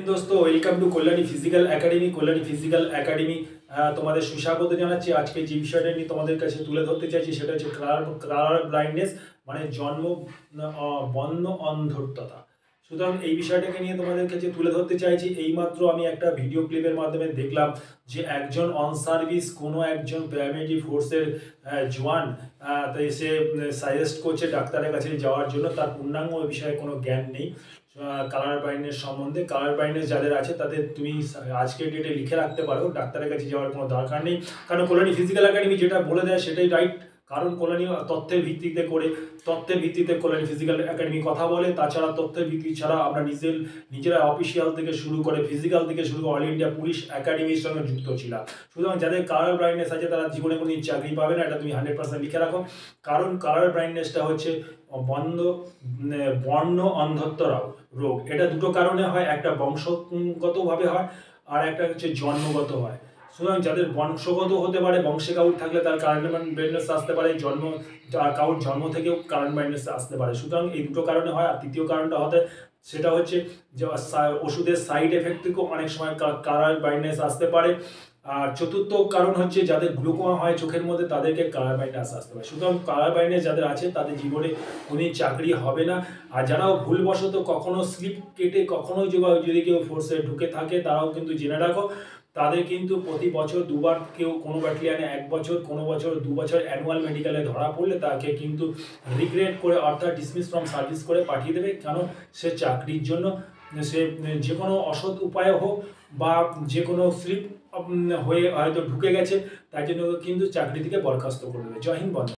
দিন দোস্ত, welcome to Kalyani physical academy. Kalyani physical academy তোমাদের সুস্বাগত জানাচ্ছি। আজকে যে বিষয়টা নিয়ে তোমাদের কাছে তুলে ধরতে চাইছি সেটা হচ্ছে কালার ব্লাইন্ডনেস, মানে জন্ম বন্য অন্ধত্বতা। সুতরাং এই বিষয়টাকে নিয়ে তোমাদের কাছে তুলে ধরতে চাইছি। এইমাত্র আমি একটা ভিডিও ক্লিপের মাধ্যমে দেখলাম যে একজন অন সার্ভিস কোনো একজন প্যারামিলিটারি ফোর্সের জওয়ান তাই সে সাজেস্ট করছে ডাক্তারের কাছে যাওয়ার জন্য। তার পূর্ণাঙ্গ ওই বিষয়ে কোনো জ্ঞান নেই কালার ব্লাইন্ডনেস সম্বন্ধে। কালার ব্লাইন্ডনেস যাদের আছে তাদের তুমি আজকের ডেটে লিখে রাখতে পারো, ডাক্তারের কাছে যাওয়ার কোনো দরকার নেই। কারণ কল্যাণী ফিজিক্যাল একাডেমি যেটা বলে দেয় সেটাই রাইট। কারণ কল্যাণী তথ্যের ভিত্তিতে কল্যাণী ফিজিক্যাল একাডেমি কথা বলে। তাছাড়া তথ্যের ভিত্তি ছাড়া আমরা নিজেরা অফিসিয়াল থেকে শুরু করে ফিজিক্যাল থেকে শুরু করে অল ইন্ডিয়া পুলিশ একাডেমির সঙ্গে যুক্ত ছিলাম। সুতরাং যাদের কালার ব্লাইন্ডনেস আছে তারা জীবনে কোনো চাকরি পাবে না, এটা তুমি 100% লিখে রাখো। কারণ কালার ব্লাইন্ডনেসটা হচ্ছে বর্ণ অন্ধত্ব রোগ। এটা দুটো কারণে হয়, একটা বংশগতভাবে হয় আর একটা হচ্ছে জন্মগত হয়। সুতরাং যাদের বংশগত হতে পারে, বংশে কাউর থাকলে তার কারেন্ট ব্লাইন্ডনেস আসতে পারে, কাউর জন্ম থেকেও কারেন্ট ব্লাইন্ডনেস আসতে পারে। সুতরাং এই দুটো কারণে হয়। আর তৃতীয় কারণটা সেটা হচ্ছে যে ওষুধের সাইড এফেক্ট থেকেও অনেক সময় কালার ব্লাইন্ডনেস আসতে পারে। আর চতুর্থ কারণ হচ্ছে যাদের গ্লুকোমা হয় চোখের মধ্যে, তাদেরকে কালার ব্লাইন্ডনেস আসতে পারে। সুতরাং কালার ব্লাইন্ডনেস যাদের আছে তাদের জীবনে কোনো চাকরি হবে না। আর যারাও ভুলবশত কখনো স্লিপ কেটে কখনো যদি কেউ ফোর্সে ঢুকে থাকে, তারাও কিন্তু জেনে রাখো তাদের কিন্তু প্রতি বছর দুবার, কেউ কোনো ব্যাটালিয়ানে 1 বছর, কোনো বছর 2 বছর অ্যানুয়াল মেডিকেলে ধরা পড়লে তাকে কিন্তু রিগ্রেড করে অর্থাৎ ডিসমিস ফ্রম সার্ভিস করে পাঠিয়ে দেবে। কেন? সে চাকরির জন্য সে যে কোনো অসৎ উপায় হোক বা যে কোনো স্লিপ হয়ে হয়তো ঢুকে গেছে, তার জন্য কিন্তু চাকরি থেকে বরখাস্ত করে দেবে। জয় হিন্দ বন্ধু।